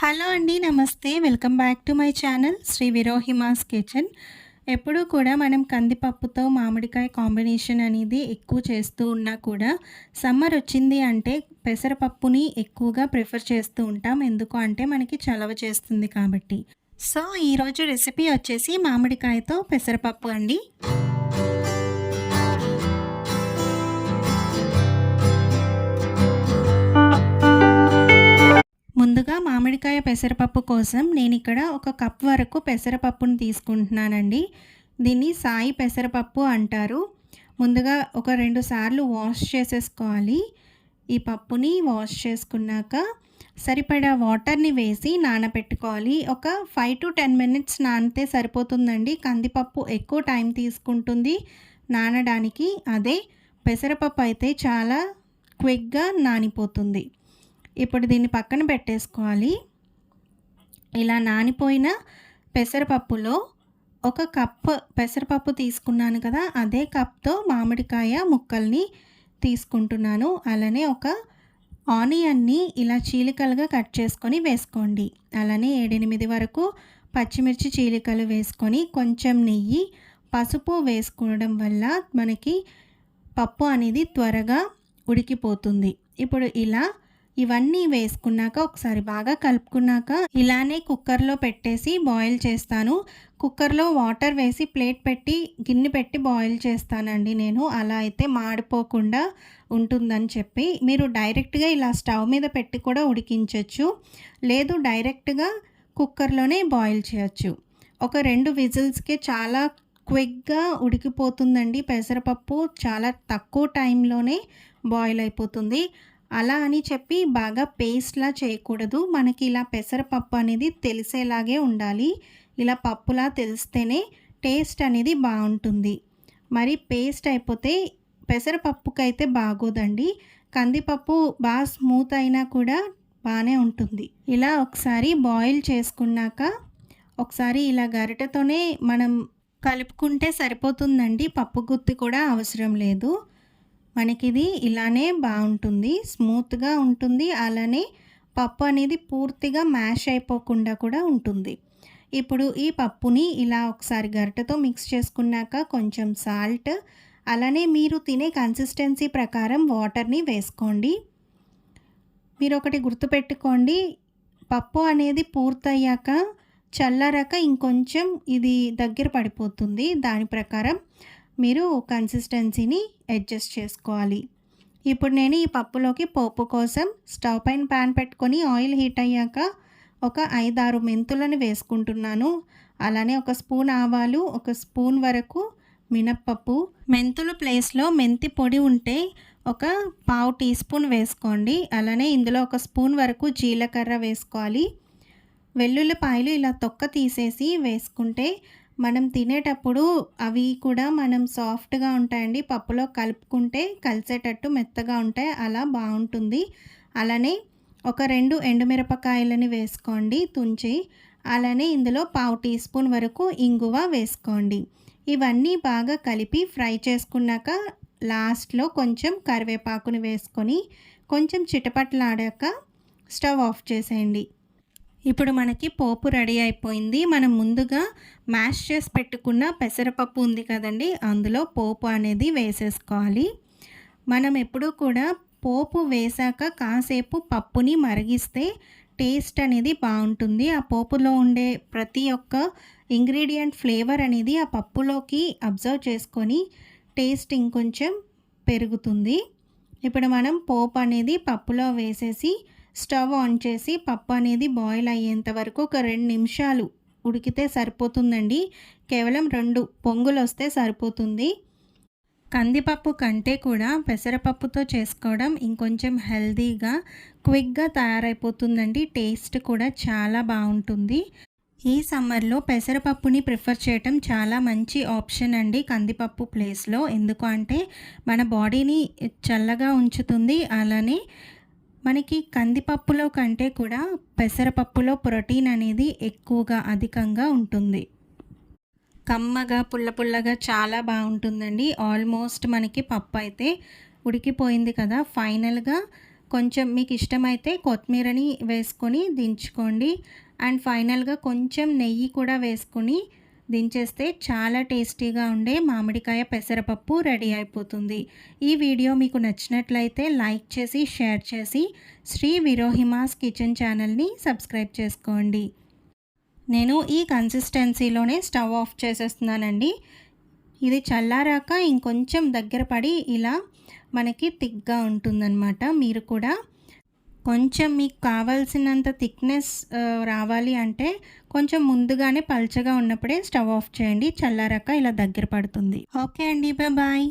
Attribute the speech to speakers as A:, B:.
A: Hello అండి. నమస్తే. Welcome back to my channel Sri విరోహిమాస్ కిచెన్. ఎప్పుడూ కూడా మనం కందిపప్పుతో మామిడికాయ కాంబినేషన్ అనేది ఎక్కువ చేస్తూ ఉన్నా కూడా సమ్మర్ వచ్చింది అంటే పెసరపప్పుని ఎక్కువగా ప్రిఫర్ చేస్తూ ఉంటాం. ఎందుకు అంటే మనకి చలవ చేస్తుంది కాబట్టి. సో ఈరోజు రెసిపీ వచ్చేసి మామిడికాయతో పెసరపప్పు అండి. ముందుగా మామిడికాయ పెసరపప్పు కోసం నేను ఇక్కడ ఒక కప్ వరకు పెసరపప్పును తీసుకుంటున్నానండి. దీన్ని సాయి పెసరపప్పు అంటారు. ముందుగా ఒక 2 సార్లు వాష్ చేసేసుకోవాలి. ఈ పప్పుని వాష్ చేసుకున్నాక సరిపడా వాటర్ని వేసి నానబెట్టుకోవాలి. ఒక 5 to 10 మినిట్స్ నానితే సరిపోతుందండి. కందిపప్పు ఎక్కువ టైం తీసుకుంటుంది నానడానికి. అదే పెసరపప్పు అయితే చాలా క్విక్గా నానిపోతుంది. ఇప్పుడు దీన్ని పక్కన పెట్టేసుకోవాలి. ఇలా నానిపోయిన పెసరపప్పులో ఒక కప్ పెసరపప్పు తీసుకున్నాను కదా, అదే కప్తో మామిడికాయ ముక్కల్ని తీసుకుంటున్నాను. అలానే ఒక ఆనియన్ని ఇలా చీలికలుగా కట్ చేసుకొని వేసుకోండి. అలానే 7-8 వరకు పచ్చిమిర్చి చీలికలు వేసుకొని కొంచెం నెయ్యి, పసుపు వేసుకోవడం వల్ల మనకి పప్పు అనేది త్వరగా ఉడికిపోతుంది. ఇప్పుడు ఇలా ఇవన్నీ వేసుకున్నాక ఒకసారి బాగా కలుపుకున్నాక ఇలానే కుక్కర్లో పెట్టేసి బాయిల్ చేస్తాను. కుక్కర్లో వాటర్ వేసి ప్లేట్ పెట్టి గిన్నె పెట్టి బాయిల్ చేస్తానండి నేను. అలా అయితే మాడిపోకుండా ఉంటుందని చెప్పి. మీరు డైరెక్ట్గా ఇలా స్టవ్ మీద పెట్టి కూడా ఉడికించవచ్చు, లేదు డైరెక్ట్గా కుక్కర్లోనే బాయిల్ చేయొచ్చు. ఒక 2 విజిల్స్కే చాలా క్విక్గా ఉడికిపోతుందండి. పెసరపప్పు చాలా తక్కువ టైంలోనే బాయిల్ అయిపోతుంది. అలా అని చెప్పి బాగా పేస్ట్లా చేయకూడదు. మనకి ఇలా పెసరపప్పు అనేది తెలిసేలాగే ఉండాలి. ఇలా పప్పులా తెలిస్తేనే టేస్ట్ అనేది బాగుంటుంది. మరి పేస్ట్ అయిపోతే పెసరపప్పుకైతే బాగోదండి. కందిపప్పు బాగా స్మూత్ అయినా కూడా బాగానే ఉంటుంది. ఇలా ఒకసారి బాయిల్ చేసుకున్నాక ఒకసారి ఇలా గరిటెతోనే మనం కలుపుకుంటే సరిపోతుందండి. పప్పు గుత్తి కూడా అవసరం లేదు. మనకిది ఇలానే బాగుంటుంది, స్మూత్గా ఉంటుంది. అలానే పప్పు అనేది పూర్తిగా మ్యాష్ అయిపోకుండా కూడా ఉంటుంది. ఇప్పుడు ఈ పప్పుని ఇలా ఒకసారి గరిటెతో మిక్స్ చేసుకున్నాక కొంచెం సాల్ట్, అలానే మీరు తినే కన్సిస్టెన్సీ ప్రకారం వాటర్ని వేసుకోండి. మీరు ఒకటి గుర్తుపెట్టుకోండి, పప్పు అనేది పూర్తయ్యాక చల్లారాక ఇంకొంచెం ఇది దగ్గర పడిపోతుంది. దాని ప్రకారం మీరు కన్సిస్టెన్సీని అడ్జస్ట్ చేసుకోవాలి. ఇప్పుడు నేను ఈ పప్పులోకి పోపు కోసం స్టవ్ పైన ప్యాన్ పెట్టుకొని ఆయిల్ హీట్ అయ్యాక ఒక 5-6 మెంతులను వేసుకుంటున్నాను. అలానే ఒక స్పూన్ ఆవాలు, ఒక స్పూన్ వరకు మినప్పప్పు. మెంతులు ప్లేస్లో మెంతి పొడి ఉంటే ఒక 1/2 టీ స్పూన్ వేసుకోండి. అలానే ఇందులో ఒక స్పూన్ వరకు జీలకర్ర వేసుకోవాలి. వెల్లుల్లిపాయలు ఇలా తొక్క తీసేసి వేసుకుంటే మనం తినేటప్పుడు అవి కూడా మనం సాఫ్ట్గా ఉంటాయండి. పప్పులో కలుపుకుంటే కలిసేటట్టు మెత్తగా ఉంటాయి, అలా బాగుంటుంది. అలానే ఒక 2 ఎండుమిరపకాయలని వేసుకోండి తుంచి. అలానే ఇందులో 1/2 టీ స్పూన్ వరకు ఇంగువ వేసుకోండి. ఇవన్నీ బాగా కలిపి ఫ్రై చేసుకున్నాక లాస్ట్లో కొంచెం కరివేపాకుని వేసుకొని కొంచెం చిటపట్లాడాక స్టవ్ ఆఫ్ చేసేయండి. ఇప్పుడు మనకి పోపు రెడీ అయిపోయింది. మనం ముందుగా మ్యాష్ చేసి పెట్టుకున్న పెసరపప్పు ఉంది కదండి, అందులో పోపు అనేది వేసేసుకోవాలి. మనం ఎప్పుడూ కూడా పోపు వేశాక కాసేపు పప్పుని మరిగిస్తే టేస్ట్ అనేది బాగుంటుంది. ఆ పోపులో ఉండే ప్రతి ఒక్క ఇంగ్రీడియంట్ ఫ్లేవర్ అనేది ఆ పప్పులోకి అబ్జర్వ్ చేసుకొని టేస్ట్ ఇంకొంచెం పెరుగుతుంది. ఇప్పుడు మనం పోపు అనేది పప్పులో వేసేసి స్టవ్ ఆన్ చేసి పప్పు అనేది బాయిల్ అయ్యేంత వరకు ఒక 2 నిమిషాలు ఉడికితే సరిపోతుందండి. కేవలం 2 పొంగులు వస్తే సరిపోతుంది. కందిపప్పు కంటే కూడా పెసరపప్పుతో చేసుకోవడం ఇంకొంచెం హెల్తీగా క్విక్గా తయారైపోతుందండి. టేస్ట్ కూడా చాలా బాగుంటుంది. ఈ సమ్మర్లో పెసరపప్పుని ప్రిఫర్ చేయటం చాలా మంచి ఆప్షన్ అండి కందిపప్పు ప్లేస్లో. ఎందుకు అంటే మన బాడీని చల్లగా ఉంచుతుంది. అలానే మనకి కందిపప్పులో కంటే కూడా పెసరపప్పులో ప్రోటీన్ అనేది ఎక్కువగా అధికంగా ఉంటుంది. కమ్మగా పుల్ల పుల్లగా చాలా బాగుంటుందండి. ఆల్మోస్ట్ మనకి పప్పు అయితే ఉడికిపోయింది కదా. ఫైనల్గా కొంచెం మీకు ఇష్టమైతే కొత్తిమీరని వేసుకొని దించుకోండి. అండ్ ఫైనల్‌గా కొంచెం నెయ్యి కూడా వేసుకొని దించేస్తే చాలా టేస్టీగా ఉండే మామిడికాయ పెసరపప్పు రెడీ అయిపోతుంది. ఈ వీడియో మీకు నచ్చినట్లయితే లైక్ చేసి, షేర్ చేసి శ్రీ విరోహిమాస్ కిచెన్ ఛానల్‌ని సబ్స్క్రైబ్ చేసుకోండి. నేను ఈ కన్సిస్టెన్సీలోనే స్టవ్ ఆఫ్ చేసేస్తున్నానండి. ఇది చల్లారాక ఇంకొంచెం దగ్గర పడి ఇలా మనకి థిక్‌గా ఉంటుందన్నమాట. మీరు కూడా కొంచెం మీకు కావాల్సినంత థిక్‌నెస్ రావాలి అంటే కొంచెం ముందుగానే పల్చగా ఉన్నప్పుడే స్టవ్ ఆఫ్ చేయండి. చల్లారాక ఇలా దగ్గర పడుతుంది. ఓకే అండి. బాయ్.